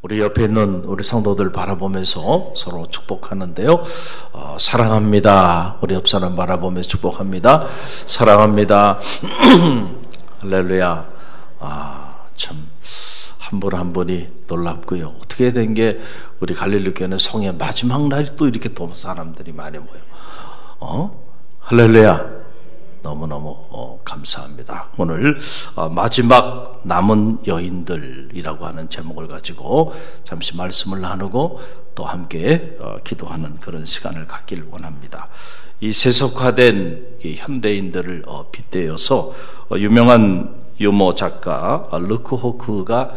우리 옆에 있는 우리 성도들 바라보면서 서로 축복하는데요. 사랑합니다. 우리 옆 사람 바라보면서 축복합니다. 사랑합니다. 할렐루야. 참 한 분 한 분이 놀랍고요. 어떻게 된 게 우리 갈릴리 교회는 성의 마지막 날이 또 이렇게 또 사람들이 많이 모여. 할렐루야. 너무너무 감사합니다. 오늘 마지막 남은 여인들이라고 하는 제목을 가지고 잠시 말씀을 나누고 또 함께 기도하는 그런 시간을 갖길 원합니다. 이 세속화된 이 현대인들을 빗대어서 유명한 유머 작가 르크 호크가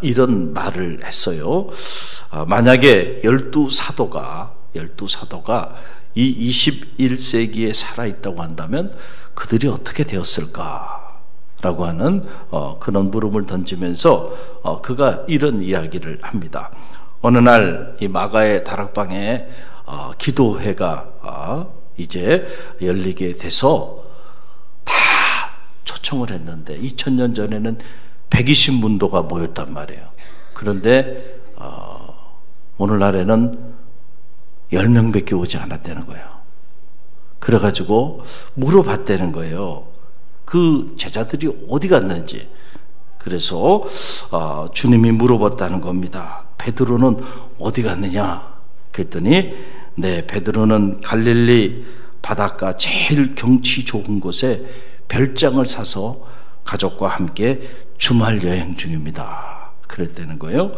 이런 말을 했어요. 만약에 12사도가 이 21세기에 살아있다고 한다면 그들이 어떻게 되었을까라고 하는 그런 물음을 던지면서 그가 이런 이야기를 합니다. 어느 날 이 마가의 다락방에 기도회가 이제 열리게 돼서 다 초청을 했는데 2000년 전에는 120문도가 모였단 말이에요. 그런데 오늘날에는 10명밖에 오지 않았다는 거예요. 그래가지고 물어봤다는 거예요. 그 제자들이 어디 갔는지. 그래서 주님이 물어봤다는 겁니다. 베드로는 어디 갔느냐? 그랬더니 네, 베드로는 갈릴리 바닷가 제일 경치 좋은 곳에 별장을 사서 가족과 함께 주말 여행 중입니다. 그랬다는 거예요.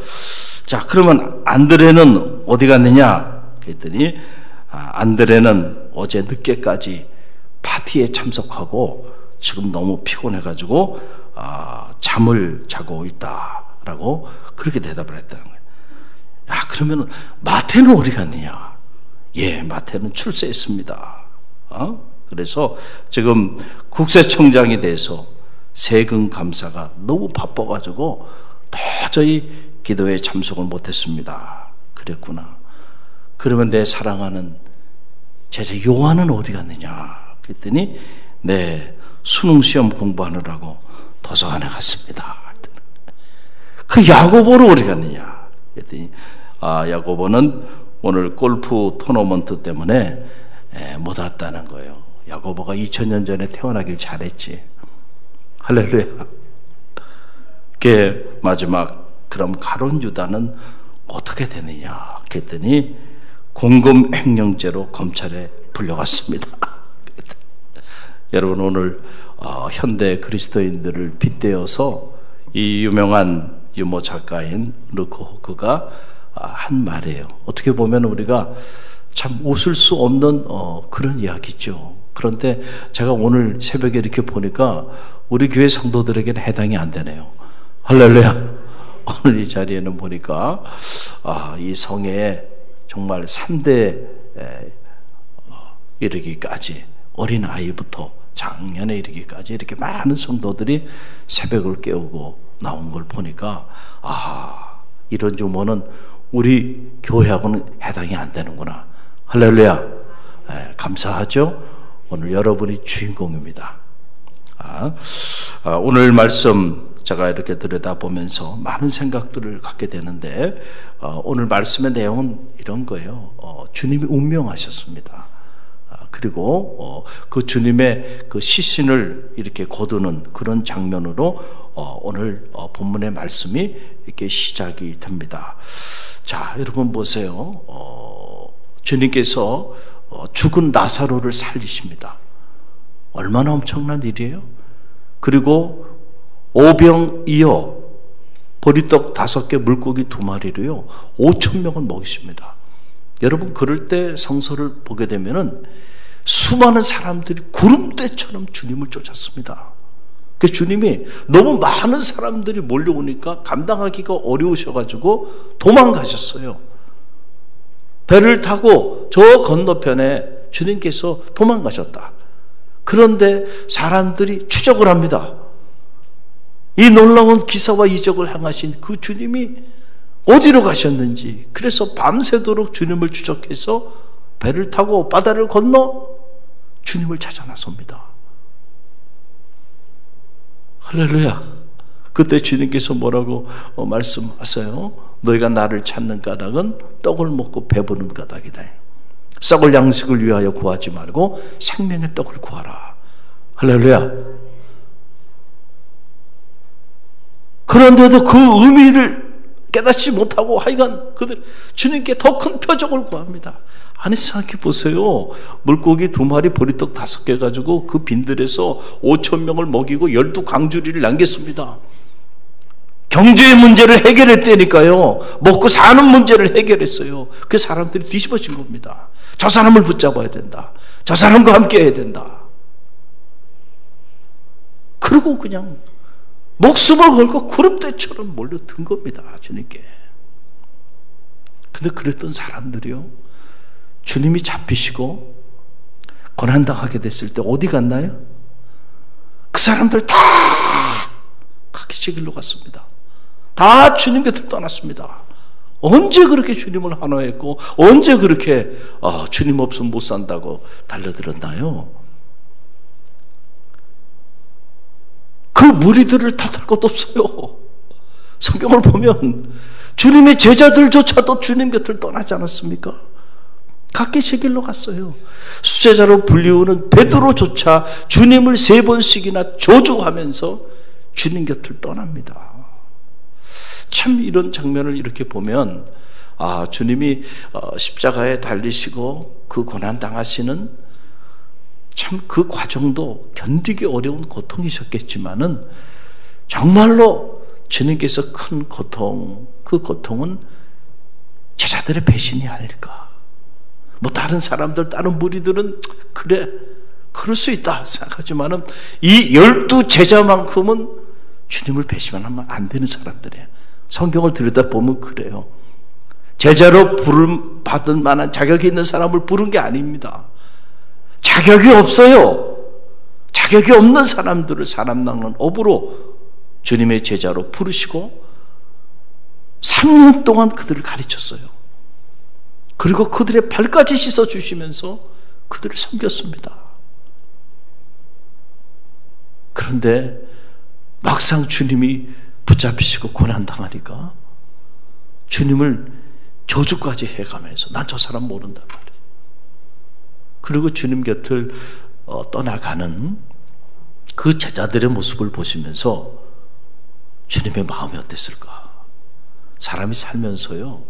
자, 그러면 안드레는 어디 갔느냐? 그랬더니 안드레는 어제 늦게까지 파티에 참석하고 지금 너무 피곤해가지고 잠을 자고 있다라고 그렇게 대답을 했다는 거예요. 야, 그러면 마태는 어디 갔느냐? 예, 마태는 출세했습니다. 그래서 지금 국세청장이 돼서 세금 감사가 너무 바빠가지고 도저히 기도에 참석을 못했습니다. 그랬구나. 그러면 내 사랑하는 제자 요한은 어디 갔느냐? 그랬더니 네, 수능시험 공부하느라고 도서관에 갔습니다. 그 야고보는 어디 갔느냐? 그랬더니 야고보는 오늘 골프 토너먼트 때문에 못 왔다는 거예요. 야고보가 2000년 전에 태어나길 잘했지. 할렐루야. 그 마지막 그럼 가룟 유다는 어떻게 되느냐? 그랬더니 공금 횡령죄로 검찰에 불려갔습니다. 여러분 오늘 현대 그리스도인들을 빗대어서 이 유명한 유머 작가인 르크 호크가 한 말이에요. 어떻게 보면 우리가 참 웃을 수 없는 그런 이야기죠. 그런데 제가 오늘 새벽에 이렇게 보니까 우리 교회 성도들에게는 해당이 안 되네요. 할렐루야. 오늘 이 자리에는 보니까 이 성에 정말 3대 이르기까지 어린아이부터 장년에 이르기까지 이렇게 많은 성도들이 새벽을 깨우고 나온 걸 보니까 이런 유머는 우리 교회하고는 해당이 안 되는구나. 할렐루야. 감사하죠. 오늘 여러분이 주인공입니다. 오늘 말씀 제가 이렇게 들여다보면서 많은 생각들을 갖게 되는데 오늘 말씀의 내용은 이런 거예요. 주님이 운명하셨습니다. 그리고 그 주님의 그 시신을 이렇게 거두는 그런 장면으로 오늘 본문의 말씀이 이렇게 시작이 됩니다. 자, 여러분 보세요. 주님께서 죽은 나사로를 살리십니다. 얼마나 엄청난 일이에요. 그리고 오병이어 보리떡 5개 물고기 2마리로요 5,000명을 먹이십니다. 여러분 그럴 때 성서를 보게 되면은 수많은 사람들이 구름대처럼 주님을 쫓았습니다. 그 주님이 너무 많은 사람들이 몰려오니까 감당하기가 어려우셔가지고 도망가셨어요. 배를 타고 저 건너편에 주님께서 도망가셨다. 그런데 사람들이 추적을 합니다. 이 놀라운 기사와 이적을 행하신 그 주님이 어디로 가셨는지. 그래서 밤새도록 주님을 추적해서 배를 타고 바다를 건너 주님을 찾아 나섭니다. 할렐루야. 그때 주님께서 뭐라고 말씀하세요? 너희가 나를 찾는 까닭은 떡을 먹고 배부른 까닭이다. 썩을 양식을 위하여 구하지 말고 생명의 떡을 구하라. 할렐루야. 그런데도 그 의미를 깨닫지 못하고 하여간 그들 주님께 더 큰 표적을 구합니다. 아니 생각해 보세요. 물고기 2마리 보리떡 5개 가지고 그 빈들에서 5,000명을 먹이고 12광주리를 남겼습니다. 경제의 문제를 해결했다니까요. 먹고 사는 문제를 해결했어요. 그 사람들이 뒤집어진 겁니다. 저 사람을 붙잡아야 된다. 저 사람과 함께 해야 된다. 그리고 그냥 목숨을 걸고 구름대처럼 몰려든 겁니다. 주님께. 근데 그랬던 사람들이요, 주님이 잡히시고 고난당하게 됐을 때 어디 갔나요? 그 사람들 다 각기 길로 갔습니다. 다 주님 곁을 떠났습니다. 언제 그렇게 주님을 환호했고 언제 그렇게 주님 없으면 못 산다고 달려들었나요? 그 무리들을 탓할 것도 없어요. 성경을 보면 주님의 제자들조차도 주님 곁을 떠나지 않았습니까? 각기 제 길로 갔어요. 수제자로 불리우는 베드로조차 주님을 3번씩이나 저주하면서 주님 곁을 떠납니다. 참 이런 장면을 이렇게 보면 주님이 십자가에 달리시고 그 고난 당하시는 참 그 과정도 견디기 어려운 고통이셨겠지만은 정말로 주님께서 큰 고통, 그 고통은 제자들의 배신이 아닐까. 뭐 다른 사람들, 다른 무리들은 그래, 그럴 수 있다 생각하지만은 이 12제자만큼은 주님을 배신하면 안 되는 사람들이에요. 성경을 들여다보면 그래요. 제자로 부름 받을 만한 자격이 있는 사람을 부른 게 아닙니다. 자격이 없어요. 자격이 없는 사람들을 사람 낚는 업으로 주님의 제자로 부르시고 3년 동안 그들을 가르쳤어요. 그리고 그들의 발까지 씻어주시면서 그들을 섬겼습니다. 그런데 막상 주님이 붙잡히시고 고난당하니까 주님을 저주까지 해가면서 난 저 사람 모른단 말이에요. 그리고 주님 곁을 떠나가는 그 제자들의 모습을 보시면서 주님의 마음이 어땠을까? 사람이 살면서요,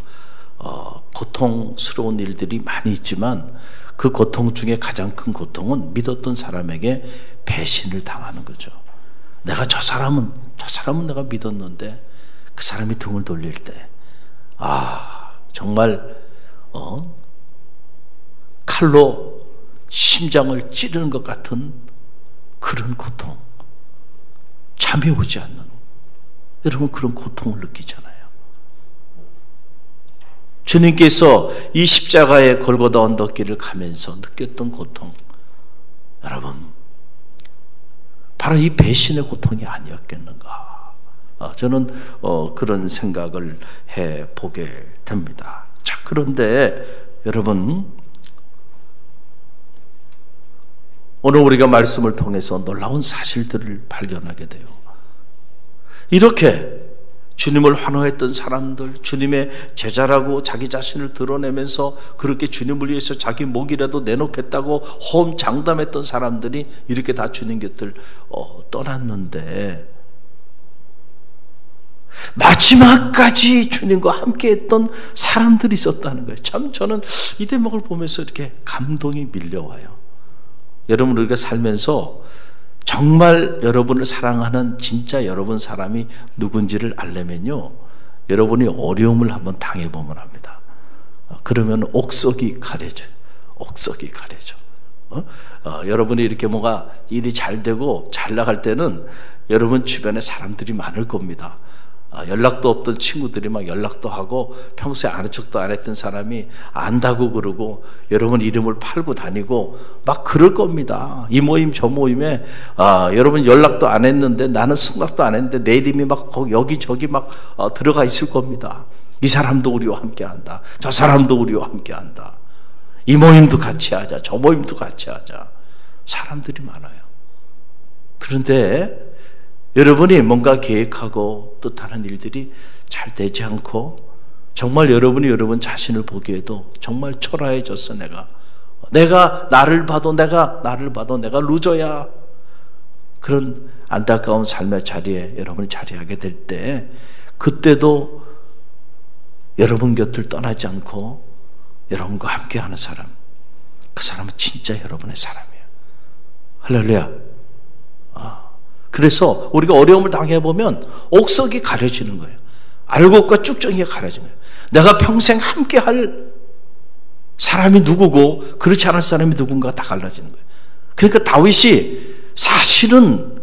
고통스러운 일들이 많이 있지만 그 고통 중에 가장 큰 고통은 믿었던 사람에게 배신을 당하는 거죠. 내가 저 사람은 내가 믿었는데 그 사람이 등을 돌릴 때 정말 칼로 심장을 찌르는 것 같은 그런 고통, 잠이 오지 않는, 여러분 그런 고통을 느끼잖아요. 주님께서 이 십자가의 골고다 언덕길을 가면서 느꼈던 고통, 여러분 바로 이 배신의 고통이 아니었겠는가. 저는 그런 생각을 해보게 됩니다. 자, 그런데 여러분, 오늘 우리가 말씀을 통해서 놀라운 사실들을 발견하게 돼요. 이렇게 주님을 환호했던 사람들, 주님의 제자라고 자기 자신을 드러내면서 그렇게 주님을 위해서 자기 목이라도 내놓겠다고 호언장담했던 사람들이 이렇게 다 주님 곁을 떠났는데 마지막까지 주님과 함께했던 사람들이 있었다는 거예요. 참 저는 이 대목을 보면서 이렇게 감동이 밀려와요. 여러분, 우리가 살면서 정말 여러분을 사랑하는 진짜 여러분 사람이 누군지를 알려면요, 여러분이 어려움을 한번 당해보면 합니다. 그러면 옥석이 가려져요. 옥석이 가려져. 여러분이 이렇게 뭐가 일이 잘 되고 잘 나갈 때는 여러분 주변에 사람들이 많을 겁니다. 연락도 없던 친구들이 막 연락도 하고 평소에 아는 척도 안 했던 사람이 안다고 그러고 여러분 이름을 팔고 다니고 막 그럴 겁니다. 이 모임 저 모임에 여러분 연락도 안 했는데, 나는 승낙도 안 했는데 내 이름이 막 여기저기 막 들어가 있을 겁니다. 이 사람도 우리와 함께 한다, 저 사람도 우리와 함께 한다, 이 모임도 같이 하자, 저 모임도 같이 하자. 사람들이 많아요. 그런데 여러분이 뭔가 계획하고 뜻하는 일들이 잘 되지 않고 정말 여러분이 여러분 자신을 보기에도 정말 초라해졌어. 내가 나를 봐도 내가 루저야. 그런 안타까운 삶의 자리에 여러분이 자리하게 될 때 그때도 여러분 곁을 떠나지 않고 여러분과 함께하는 사람, 그 사람은 진짜 여러분의 사람이에요. 할렐루야. 그래서 우리가 어려움을 당해보면 옥석이 가려지는 거예요. 알곡과 쭉정이가 가려지는 거예요. 내가 평생 함께할 사람이 누구고 그렇지 않을 사람이 누군가가 다 갈라지는 거예요. 그러니까 다윗이 사실은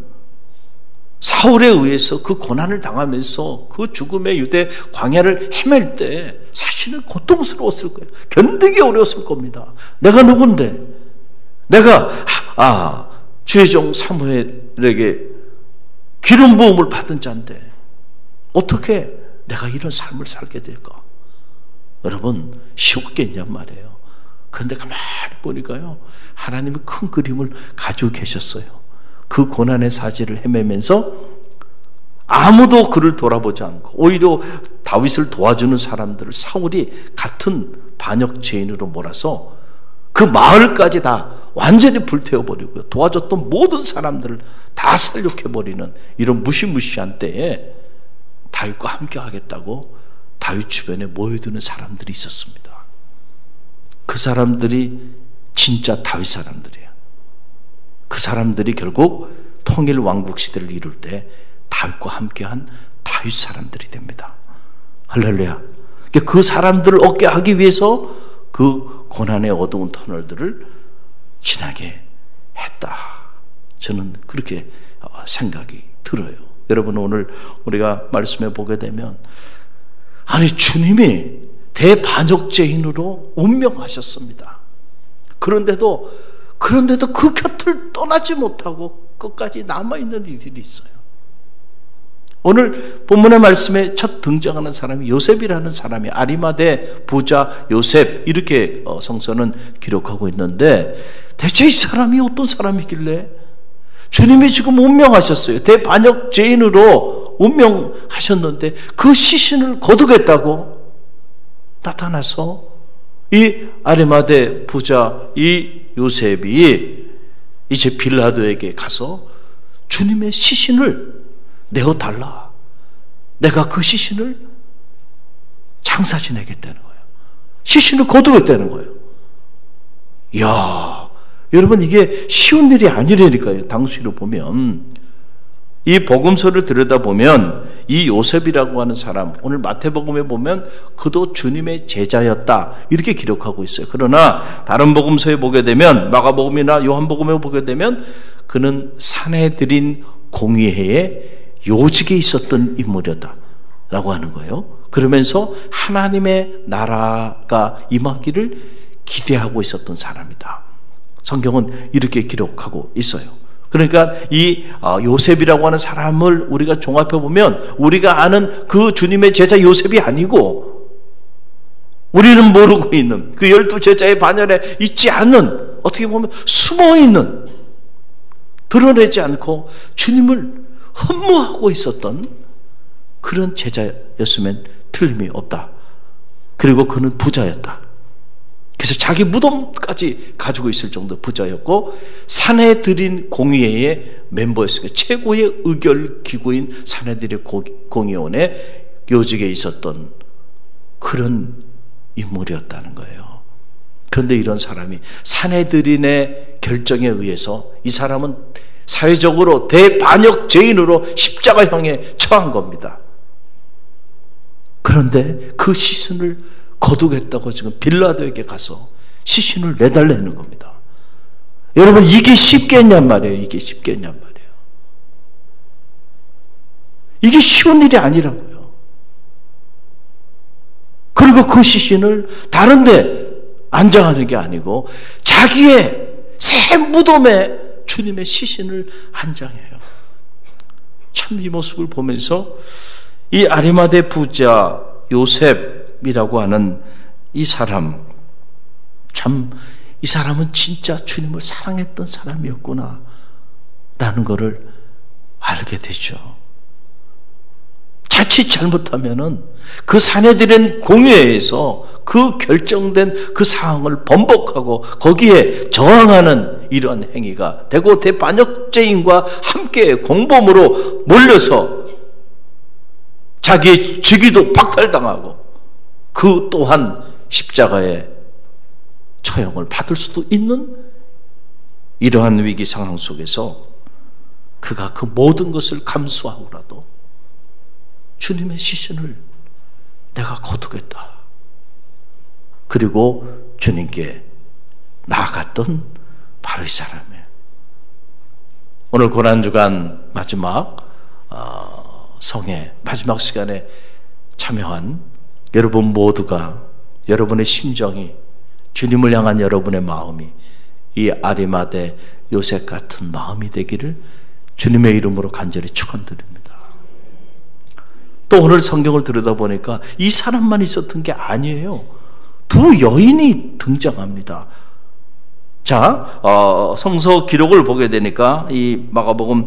사울에 의해서 그 고난을 당하면서 그 죽음의 유대 광야를 헤맬 때 사실은 고통스러웠을 거예요. 견디기 어려웠을 겁니다. 내가 누군데? 내가 주의 종 사무엘에게 기름 부음을 받은 자인데 어떻게 내가 이런 삶을 살게 될까? 여러분 쉬웠겠냔 말이에요. 그런데 가만히 보니까요, 하나님이 큰 그림을 가지고 계셨어요. 그 고난의 사지를 헤매면서 아무도 그를 돌아보지 않고 오히려 다윗을 도와주는 사람들을 사울이 같은 반역 죄인으로 몰아서 그 마을까지 다 완전히 불태워버리고요, 도와줬던 모든 사람들을 다 살육해버리는 이런 무시무시한 때에 다윗과 함께 하겠다고 다윗 주변에 모여드는 사람들이 있었습니다. 그 사람들이 진짜 다윗 사람들이에요. 그 사람들이 결국 통일 왕국 시대를 이룰 때 다윗과 함께한 다윗 사람들이 됩니다. 할렐루야. 그 사람들을 얻게 하기 위해서 그 고난의 어두운 터널들을 지나게 했다. 저는 그렇게 생각이 들어요. 여러분, 오늘 우리가 말씀해 보게 되면 주님이 대반역죄인으로 운명하셨습니다. 그런데도 그 곁을 떠나지 못하고 끝까지 남아있는 이들이 있어요. 오늘 본문의 말씀에 첫 등장하는 사람이 요셉이라는 사람이, 아리마대 부자 요셉, 이렇게 성서는 기록하고 있는데 대체 이 사람이 어떤 사람이길래 주님이 지금 운명하셨어요. 대반역죄인으로 운명하셨는데 그 시신을 거두겠다고 나타나서 이 아리마대 부자 이 요셉이 이제 빌라도에게 가서 주님의 시신을 내어달라. 내가 그 시신을 장사 지내겠다는 거예요. 시신을 거두겠다는 거예요. 이야, 여러분, 이게 쉬운 일이 아니라니까요. 당시로 보면 이 복음서를 들여다보면 이 요셉이라고 하는 사람, 오늘 마태복음에 보면 그도 주님의 제자였다 이렇게 기록하고 있어요. 그러나 다른 복음서에 보게 되면, 마가복음이나 요한복음에 보게 되면 그는 산헤드린 공의회에 요직에 있었던 인물이었다 라고 하는 거예요. 그러면서 하나님의 나라가 임하기를 기대하고 있었던 사람이다. 성경은 이렇게 기록하고 있어요. 그러니까 이 요셉이라고 하는 사람을 우리가 종합해 보면 우리가 아는 그 주님의 제자 요셉이 아니고, 우리는 모르고 있는 그 12 제자의 반열에 있지 않는, 어떻게 보면 숨어있는, 드러내지 않고 주님을 흠모하고 있었던 그런 제자였으면 틀림이 없다. 그리고 그는 부자였다. 그래서 자기 무덤까지 가지고 있을 정도 부자였고, 산헤드린 공의회의 멤버였으니까 최고의 의결 기구인 산헤드린 공의원의 요직에 있었던 그런 인물이었다는 거예요. 그런데 이런 사람이 산헤드린의 결정에 의해서 이 사람은 사회적으로 대반역죄인으로 십자가형에 처한 겁니다. 그런데 그 시신을 거두겠다고 지금 빌라도에게 가서 시신을 내달라는 겁니다. 여러분, 이게 쉽겠냔 말이에요. 이게 쉽겠냔 말이에요. 이게 쉬운 일이 아니라고요. 그리고 그 시신을 다른 데 안장하는 게 아니고 자기의 새 무덤에 주님의 시신을 안장해요. 참 이 모습을 보면서 이 아리마대 부자 요셉이라고 하는 이 사람, 참 이 사람은 진짜 주님을 사랑했던 사람이었구나 라는 것을 알게 되죠. 자칫 잘못하면은 그 사내들은 공회에서 그 결정된 그 사항을 번복하고 거기에 저항하는 이런 행위가 되고 대반역죄인과 함께 공범으로 몰려서 자기의 직위도 박탈당하고 그 또한 십자가의 처형을 받을 수도 있는 이러한 위기 상황 속에서 그가 그 모든 것을 감수하고라도 주님의 시신을 내가 거두겠다. 그리고 주님께 나아갔던 바로 이 사람이에요. 오늘 고난주간 마지막 성회 마지막 시간에 참여한 여러분 모두가 여러분의 심정이 주님을 향한 여러분의 마음이 이 아리마대 요셉 같은 마음이 되기를 주님의 이름으로 간절히 축원드립니다. 또 오늘 성경을 들여다보니까 이 사람만 있었던 게 아니에요. 두 여인이 등장합니다. 자, 성서 기록을 보게 되니까 이 마가복음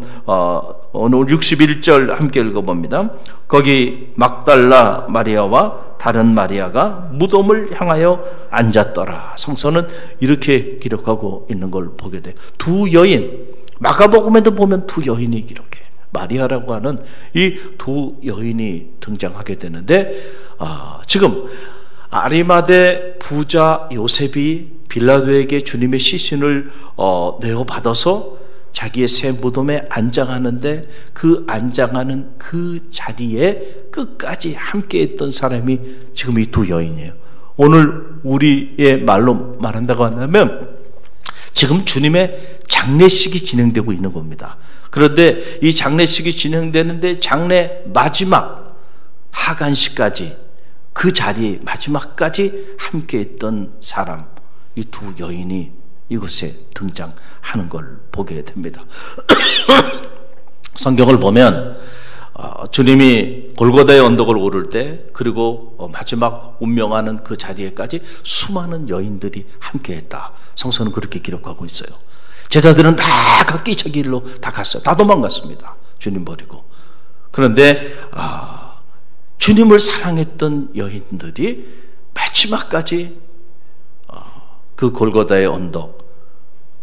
오늘 61절 함께 읽어봅니다. 거기 막달라 마리아와 다른 마리아가 무덤을 향하여 앉았더라. 성서는 이렇게 기록하고 있는 걸 보게 돼요. 두 여인, 마가복음에도 보면 두 여인이 기록해요. 마리아라고 하는 이 두 여인이 등장하게 되는데 지금 아리마대 부자 요셉이 빌라도에게 주님의 시신을 내어받아서 자기의 새 무덤에 안장하는데 그 안장하는 그 자리에 끝까지 함께했던 사람이 지금 이 두 여인이에요. 오늘 우리의 말로 말한다고 한다면 지금 주님의 장례식이 진행되고 있는 겁니다. 그런데 이 장례식이 진행되는데 장례 마지막 하간식까지 그 자리에 마지막까지 함께했던 사람, 이 두 여인이 이곳에 등장하는 걸 보게 됩니다. 성경을 보면 주님이 골고다의 언덕을 오를 때 그리고 마지막 운명하는 그 자리에까지 수많은 여인들이 함께했다. 성서는 그렇게 기록하고 있어요. 제자들은 다 각기 자기 길로 다 갔어요. 다 도망갔습니다. 주님 버리고. 그런데 주님을 사랑했던 여인들이 마지막까지 그 골고다의 언덕,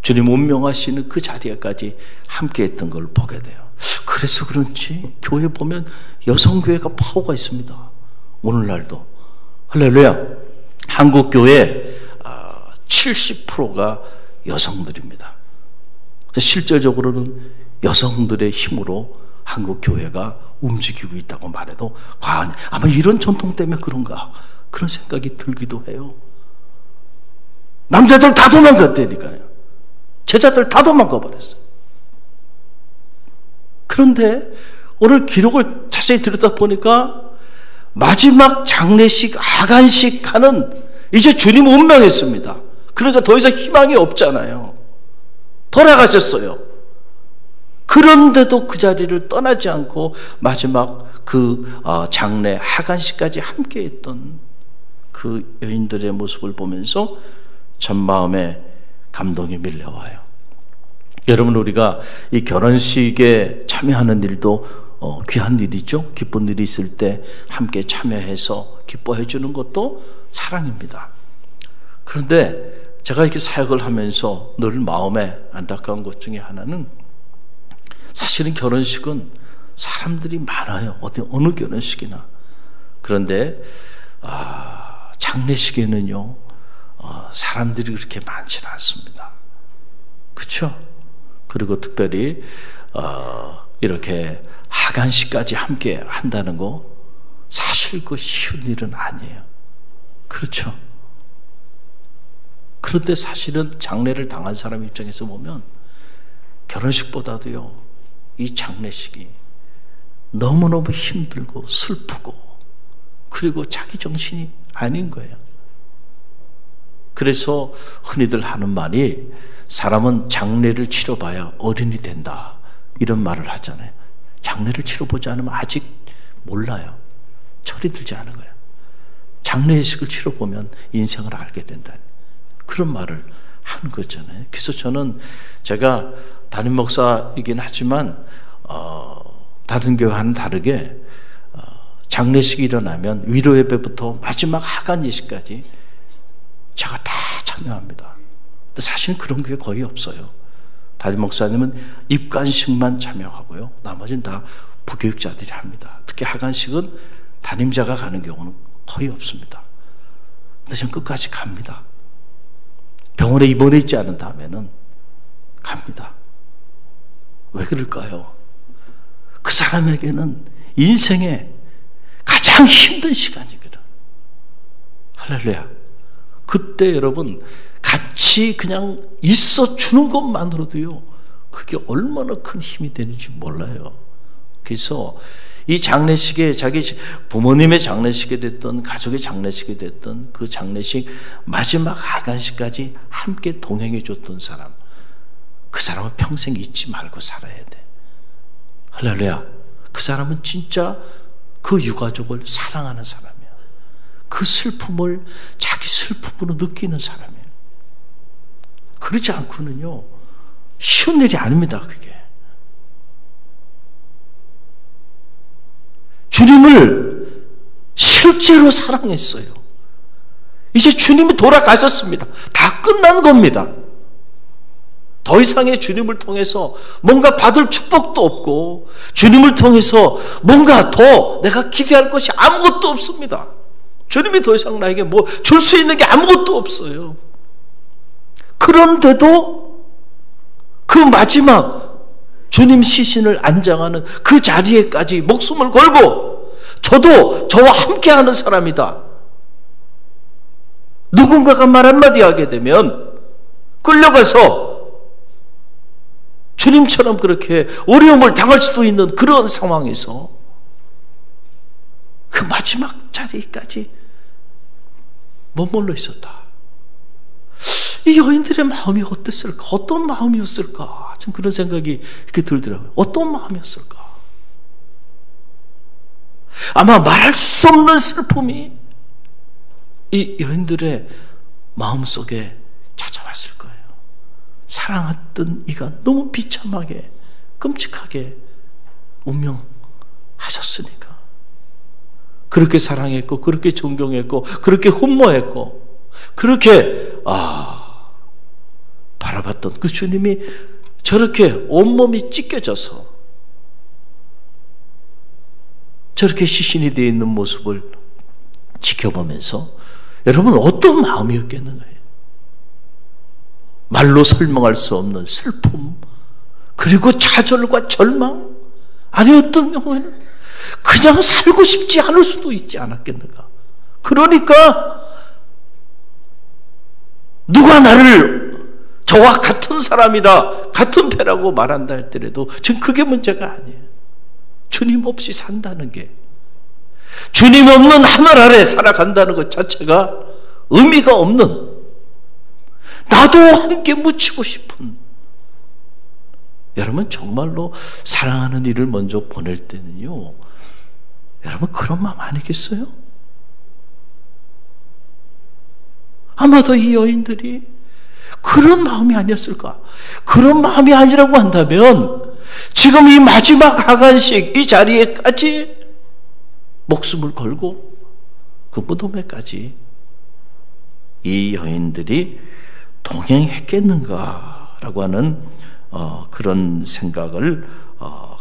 주님 운명하시는 그 자리에까지 함께했던 걸 보게 돼요. 그래서 그런지 교회 보면 여성교회가 파워가 있습니다. 오늘날도. 할렐루야. 한국교회 70%가 여성들입니다. 실질적으로는 여성들의 힘으로 한국교회가 움직이고 있다고 말해도 과언이 아마 이런 전통 때문에 그런가 그런 생각이 들기도 해요. 남자들 다 도망갔다니까요. 제자들 다 도망가 버렸어요. 그런데 오늘 기록을 자세히 들여다보니까 마지막 장례식 하간식 하는 이제 주님 운명했습니다. 그러니까 더 이상 희망이 없잖아요. 돌아가셨어요. 그런데도 그 자리를 떠나지 않고 마지막 그 장례 하간식까지 함께했던 그 여인들의 모습을 보면서 전 마음에 감동이 밀려와요. 여러분, 우리가 이 결혼식에 참여하는 일도 귀한 일이죠. 기쁜 일이 있을 때 함께 참여해서 기뻐해 주는 것도 사랑입니다. 그런데 제가 이렇게 사역을 하면서 늘 마음에 안타까운 것 중에 하나는 사실은 결혼식은 사람들이 많아요. 어느 결혼식이나. 그런데 장례식에는요 사람들이 그렇게 많지는 않습니다. 그렇죠? 그리고 특별히 이렇게 하간식까지 함께 한다는 거 사실 그 쉬운 일은 아니에요. 그렇죠? 그런데 사실은 장례를 당한 사람 입장에서 보면 결혼식보다도요 이 장례식이 너무너무 힘들고 슬프고 그리고 자기 정신이 아닌 거예요. 그래서 흔히들 하는 말이 사람은 장례를 치러봐야 어른이 된다 이런 말을 하잖아요. 장례를 치러보지 않으면 아직 몰라요. 철이 들지 않은 거예요. 장례식을 치러보면 인생을 알게 된다 그런 말을 하는 거잖아요. 그래서 저는 제가 담임 목사이긴 하지만 다른 교회와는 다르게 장례식이 일어나면 위로 예배부터 마지막 하간 예식까지 제가 다 참여합니다. 근데 사실 그런 게 거의 없어요. 담임 목사님은 입관식만 참여하고요. 나머지는 다 부교육자들이 합니다. 특히 하간식은 담임자가 가는 경우는 거의 없습니다. 근데 저는 끝까지 갑니다. 병원에 입원해 있지 않은 다음에는 갑니다. 왜 그럴까요? 그 사람에게는 인생의 가장 힘든 시간이거든. 할렐루야. 그때 여러분 같이 그냥 있어 주는 것만으로도요, 그게 얼마나 큰 힘이 되는지 몰라요. 그래서 이 장례식에 자기 부모님의 장례식이 됐던 가족의 장례식이 됐던 그 장례식 마지막 하간식까지 함께 동행해 줬던 사람, 그 사람은 평생 잊지 말고 살아야 돼. 할렐루야. 그 사람은 진짜 그 유가족을 사랑하는 사람이야. 그 슬픔을 자기 슬픔으로 느끼는 사람이에요. 그렇지 않고는요, 쉬운 일이 아닙니다, 그게. 주님을 실제로 사랑했어요. 이제 주님이 돌아가셨습니다. 다 끝난 겁니다. 더 이상의 주님을 통해서 뭔가 받을 축복도 없고, 주님을 통해서 뭔가 더 내가 기대할 것이 아무것도 없습니다. 주님이 더 이상 나에게 뭐 줄 수 있는 게 아무것도 없어요. 그런데도 그 마지막 주님 시신을 안장하는 그 자리에까지 목숨을 걸고, 저도 저와 함께하는 사람이다. 누군가가 말 한마디 하게 되면 끌려가서 주님처럼 그렇게 어려움을 당할 수도 있는 그런 상황에서 그 마지막 자리까지 머물러 있었다. 이 여인들의 마음이 어땠을까? 어떤 마음이었을까? 좀 그런 생각이 이렇게 들더라고요. 어떤 마음이었을까? 아마 말할 수 없는 슬픔이 이 여인들의 마음속에 찾아왔을 거예요. 사랑했던 이가 너무 비참하게, 끔찍하게 운명하셨으니까. 그렇게 사랑했고, 그렇게 존경했고, 그렇게 흠모했고, 그렇게 바라봤던 그 주님이 저렇게 온몸이 찢겨져서 저렇게 시신이 되어 있는 모습을 지켜보면서 여러분 어떤 마음이었겠는가요? 말로 설명할 수 없는 슬픔, 그리고 좌절과 절망, 아니 어떤 경우에는 그냥 살고 싶지 않을 수도 있지 않았겠는가. 그러니까 누가 나를 저와 같은 사람이다, 같은 패라고 말한다 할때라도 지금 그게 문제가 아니에요. 주님 없이 산다는 게, 주님 없는 하늘 아래 살아간다는 것 자체가 의미가 없는, 나도 함께 묻히고 싶은, 여러분 정말로 사랑하는 이를 먼저 보낼 때는요, 여러분 그런 마음 아니겠어요? 아마도 이 여인들이 그런 마음이 아니었을까? 그런 마음이 아니라고 한다면 지금 이 마지막 하간식 이 자리에까지 목숨을 걸고 그 무덤에까지 이 여인들이 동행했겠는가라고 하는 그런 생각을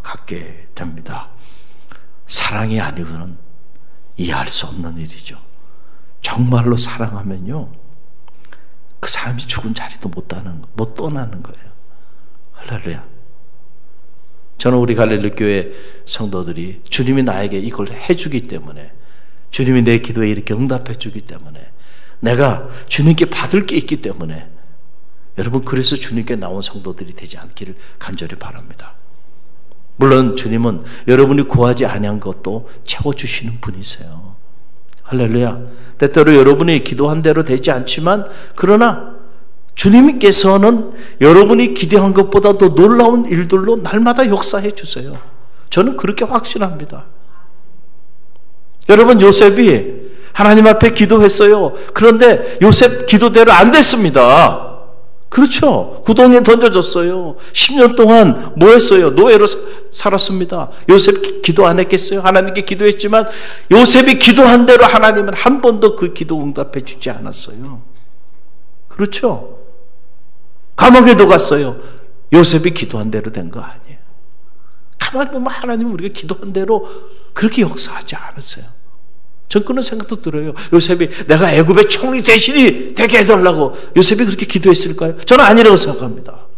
갖게 됩니다. 사랑이 아니고는 이해할 수 없는 일이죠. 정말로 사랑하면요, 그 사람이 죽은 자리도 못 떠나는 거예요. 할렐루야. 저는 우리 갈릴리 교회 성도들이 주님이 나에게 이걸 해주기 때문에, 주님이 내 기도에 이렇게 응답해 주기 때문에, 내가 주님께 받을 게 있기 때문에, 여러분 그래서 주님께 나온 성도들이 되지 않기를 간절히 바랍니다. 물론 주님은 여러분이 구하지 아니한 것도 채워주시는 분이세요. 할렐루야. 때때로 여러분이 기도한 대로 되지 않지만, 그러나 주님께서는 여러분이 기대한 것보다 더 놀라운 일들로 날마다 역사해 주세요. 저는 그렇게 확신합니다. 여러분, 요셉이 하나님 앞에 기도했어요. 그런데 요셉 기도대로 안 됐습니다. 그렇죠. 구덩이에 던져졌어요. 10년 동안 뭐 했어요? 노예로 살았습니다. 요셉 기도 안 했겠어요? 하나님께 기도했지만 요셉이 기도한 대로 하나님은 한 번도 그 기도 응답해 주지 않았어요. 그렇죠. 감옥에도 갔어요. 요셉이 기도한 대로 된 거 아니에요. 가만히 보면 하나님은 우리가 기도한 대로 그렇게 역사하지 않았어요. 전 그런 생각도 들어요. 요셉이 내가 애굽의 총리 대신이 되게 해달라고 요셉이 그렇게 기도했을까요? 저는 아니라고 생각합니다.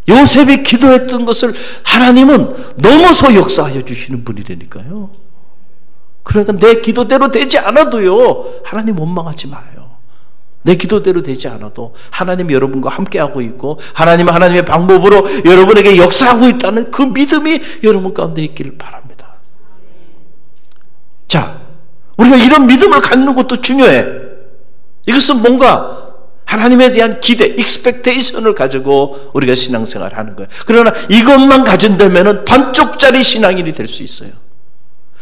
요셉이 기도했던 것을 하나님은 넘어서 역사하여 주시는 분이라니까요. 그러니까 내 기도대로 되지 않아도요, 하나님 원망하지 마요. 내 기도대로 되지 않아도 하나님 여러분과 함께하고 있고 하나님은 하나님의 방법으로 여러분에게 역사하고 있다는 그 믿음이 여러분 가운데 있기를 바랍니다. 자, 우리가 이런 믿음을 갖는 것도 중요해. 이것은 뭔가 하나님에 대한 기대, expectation을 가지고 우리가 신앙생활을 하는 거예요. 그러나 이것만 가진다면 반쪽짜리 신앙인이 될 수 있어요.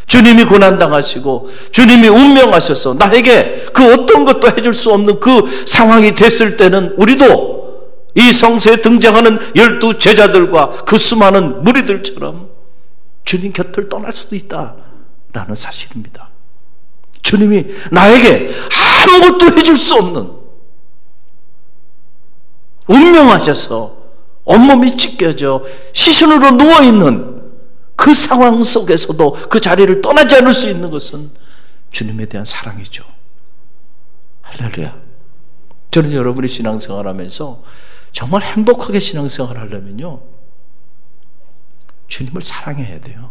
주님이 고난당하시고 주님이 운명하셔서 나에게 그 어떤 것도 해줄 수 없는 그 상황이 됐을 때는 우리도 이 성서에 등장하는 12 제자들과 그 수많은 무리들처럼 주님 곁을 떠날 수도 있다라는 사실입니다. 주님이 나에게 아무것도 해줄 수 없는 운명하셔서 온몸이 찢겨져 시신으로 누워있는 그 상황 속에서도 그 자리를 떠나지 않을 수 있는 것은 주님에 대한 사랑이죠. 할렐루야. 저는 여러분이 신앙생활 하면서 정말 행복하게 신앙생활 하려면요, 주님을 사랑해야 돼요.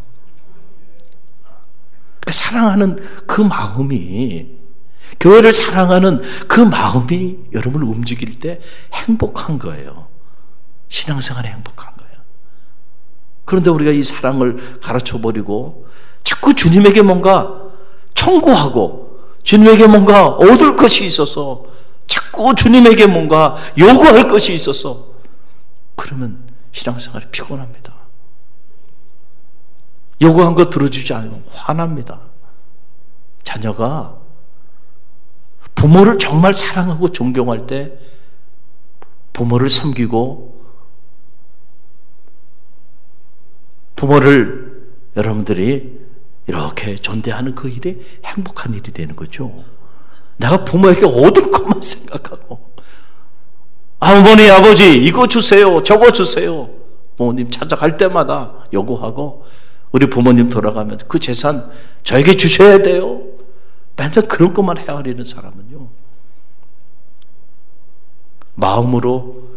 그 사랑하는 그 마음이, 교회를 사랑하는 그 마음이 여러분을 움직일 때 행복한 거예요. 신앙생활에 행복한 거예요. 그런데 우리가 이 사랑을 가르쳐버리고 자꾸 주님에게 뭔가 청구하고 주님에게 뭔가 얻을 것이 있어서 자꾸 주님에게 뭔가 요구할 것이 있어서 그러면 신앙생활이 피곤합니다. 요구한 거 들어주지 않으면 화납니다. 자녀가 부모를 정말 사랑하고 존경할 때 부모를 섬기고 부모를 여러분들이 이렇게 존대하는 그 일이 행복한 일이 되는 거죠. 내가 부모에게 얻을 것만 생각하고 어머니 아버지 이거 주세요 저거 주세요 부모님 찾아갈 때마다 요구하고 우리 부모님 돌아가면 그 재산 저에게 주셔야 돼요. 맨날 그런 것만 헤아리는 사람은요, 마음으로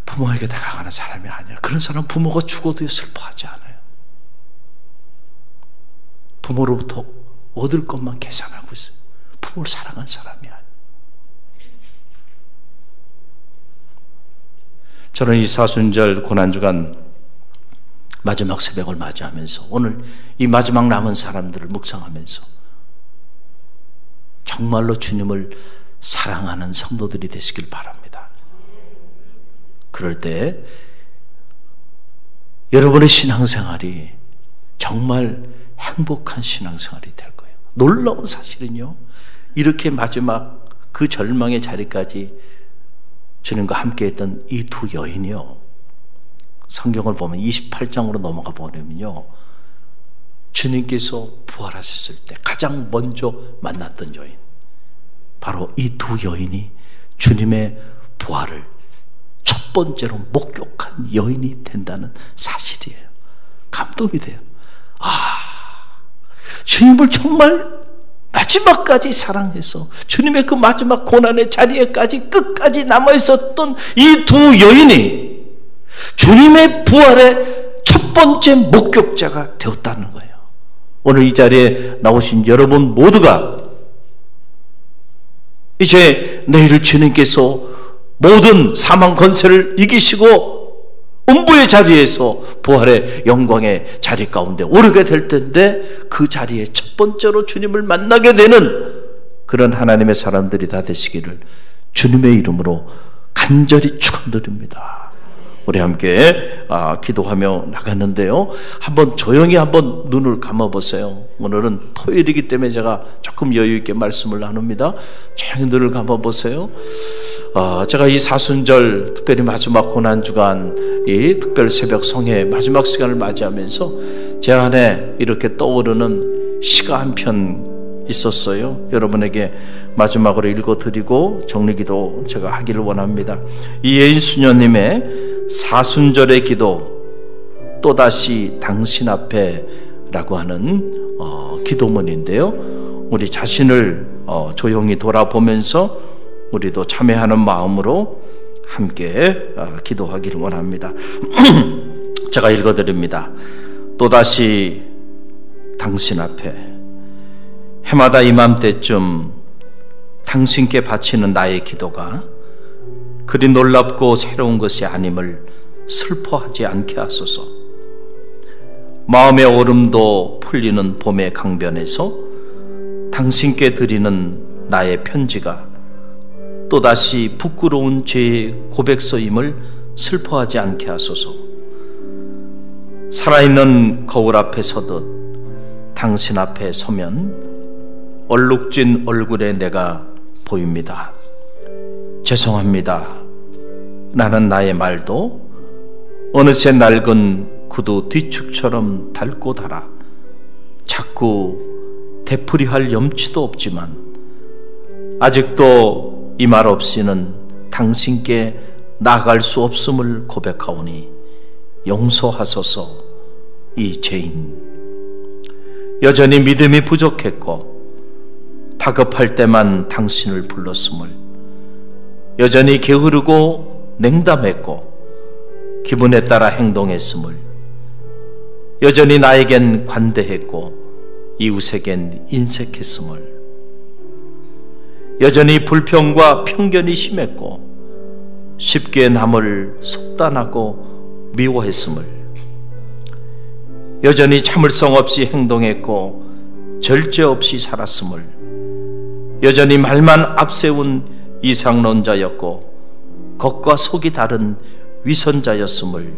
부모에게 다가가는 사람이 아니야. 그런 사람 부모가 죽어도 슬퍼하지 않아요. 부모로부터 얻을 것만 계산하고 있어요. 부모를 사랑한 사람이 아니에요. 저는 이 사순절 고난주간 마지막 새벽을 맞이하면서 오늘 이 마지막 남은 사람들을 묵상하면서 정말로 주님을 사랑하는 성도들이 되시길 바랍니다. 그럴 때 여러분의 신앙생활이 정말 행복한 신앙생활이 될 거예요. 놀라운 사실은요, 이렇게 마지막 그 절망의 자리까지 주님과 함께했던 이 두 여인이요, 성경을 보면 28장으로 넘어가 보면요, 주님께서 부활하셨을 때 가장 먼저 만났던 여인, 바로 이 두 여인이 주님의 부활을 첫 번째로 목격한 여인이 된다는 사실이에요. 감동이 돼요. 주님을 정말 마지막까지 사랑해서 주님의 그 마지막 고난의 자리에까지 끝까지 남아있었던 이 두 여인이 주님의 부활의 첫 번째 목격자가 되었다는 거예요. 오늘 이 자리에 나오신 여러분 모두가 이제 내일 주님께서 모든 사망 권세를 이기시고 음부의 자리에서 부활의 영광의 자리 가운데 오르게 될 텐데, 그 자리에 첫 번째로 주님을 만나게 되는 그런 하나님의 사람들이 다 되시기를 주님의 이름으로 간절히 축원드립니다. 우리 함께 기도하며 나갔는데요. 한번 조용히 한번 눈을 감아보세요. 오늘은 토요일이기 때문에 제가 조금 여유 있게 말씀을 나눕니다. 조용히 눈을 감아보세요. 제가 이 사순절, 특별히 마지막 고난주간, 이 특별 새벽 성회 마지막 시간을 맞이하면서 제 안에 이렇게 떠오르는 시가 한 편 있었어요. 여러분에게 마지막으로 읽어드리고 정리기도 제가 하기를 원합니다. 이예인 수녀님의 사순절의 기도, 또다시 당신 앞에 라고 하는 기도문인데요. 우리 자신을 조용히 돌아보면서 우리도 참여하는 마음으로 함께 기도하기를 원합니다. 제가 읽어드립니다. 또다시 당신 앞에, 해마다 이맘때쯤 당신께 바치는 나의 기도가 그리 놀랍고 새로운 것이 아님을 슬퍼하지 않게 하소서. 마음의 얼음도 풀리는 봄의 강변에서 당신께 드리는 나의 편지가 또다시 부끄러운 죄의 고백서임을 슬퍼하지 않게 하소서. 살아있는 거울 앞에 서듯 당신 앞에 서면 얼룩진 얼굴에 내가 보입니다. 죄송합니다. 나는 나의 말도 어느새 낡은 구두 뒤축처럼 닳고 닳아 자꾸 되풀이할 염치도 없지만 아직도 이 말 없이는 당신께 나아갈 수 없음을 고백하오니 용서하소서. 이 죄인, 여전히 믿음이 부족했고 다급할 때만 당신을 불렀음을, 여전히 게으르고 냉담했고 기분에 따라 행동했음을, 여전히 나에겐 관대했고 이웃에겐 인색했음을, 여전히 불평과 편견이 심했고 쉽게 남을 속단하고 미워했음을, 여전히 참을성 없이 행동했고 절제 없이 살았음을, 여전히 말만 앞세운 이상론자였고 겉과 속이 다른 위선자였음을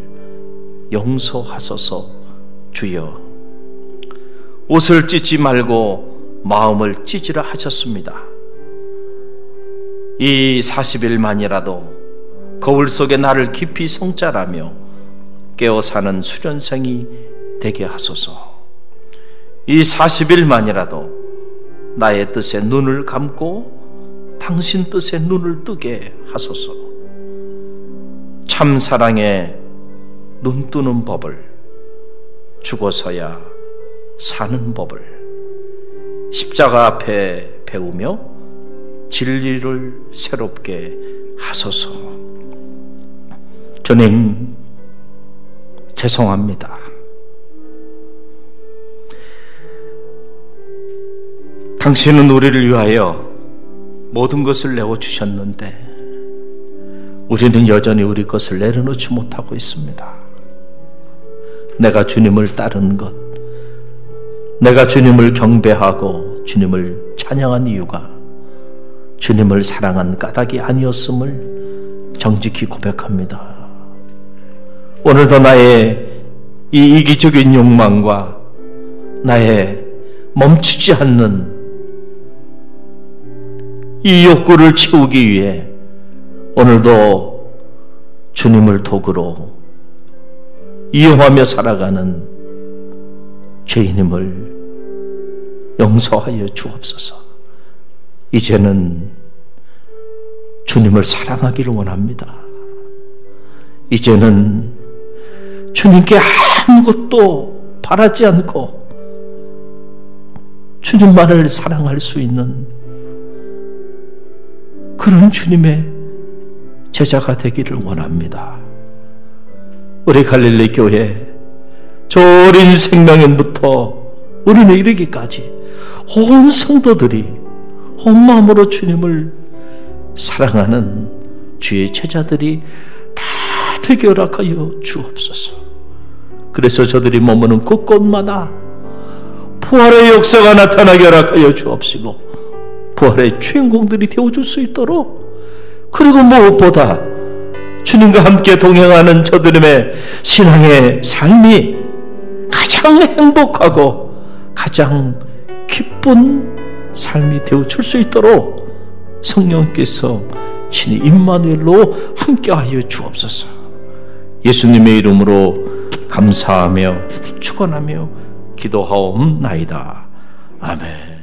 용서하소서. 주여, 옷을 찢지 말고 마음을 찢으라 하셨습니다. 이 40일만이라도 거울 속에 나를 깊이 성찰하며 깨어 사는 수련생이 되게 하소서. 이 40일만이라도 나의 뜻에 눈을 감고 당신 뜻에 눈을 뜨게 하소서. 참 사랑에 눈 뜨는 법을, 죽어서야 사는 법을 십자가 앞에 배우며 진리를 새롭게 하소서. 주님, 죄송합니다. 당신은 우리를 위하여 모든 것을 내어주셨는데 우리는 여전히 우리 것을 내려놓지 못하고 있습니다. 내가 주님을 따른 것, 내가 주님을 경배하고 주님을 찬양한 이유가 주님을 사랑한 까닭이 아니었음을 정직히 고백합니다. 오늘도 나의 이 이기적인 욕망과 나의 멈추지 않는 이 욕구를 채우기 위해 오늘도 주님을 도구로 이용하며 살아가는 죄인임을 용서하여 주옵소서. 이제는 주님을 사랑하기를 원합니다. 이제는 주님께 아무것도 바라지 않고 주님만을 사랑할 수 있는 그런 주님의 제자가 되기를 원합니다. 우리 갈릴리 교회 저 어린 생명부터 우리는 이르기까지 온 성도들이 온 마음으로 주님을 사랑하는 주의 제자들이 다 되게 허락하여 주옵소서. 그래서 저들이 머무는 곳곳마다 부활의 역사가 나타나게 허락하여 주옵시고 부활의 주인공들이 되어줄 수 있도록, 그리고 무엇보다 주님과 함께 동행하는 저들의 신앙의 삶이 가장 행복하고 가장 기쁜 삶이 되어줄 수 있도록 성령께서 친히 임마누엘로 함께하여 주옵소서. 예수님의 이름으로 감사하며 축원하며 기도하옵나이다. 아멘.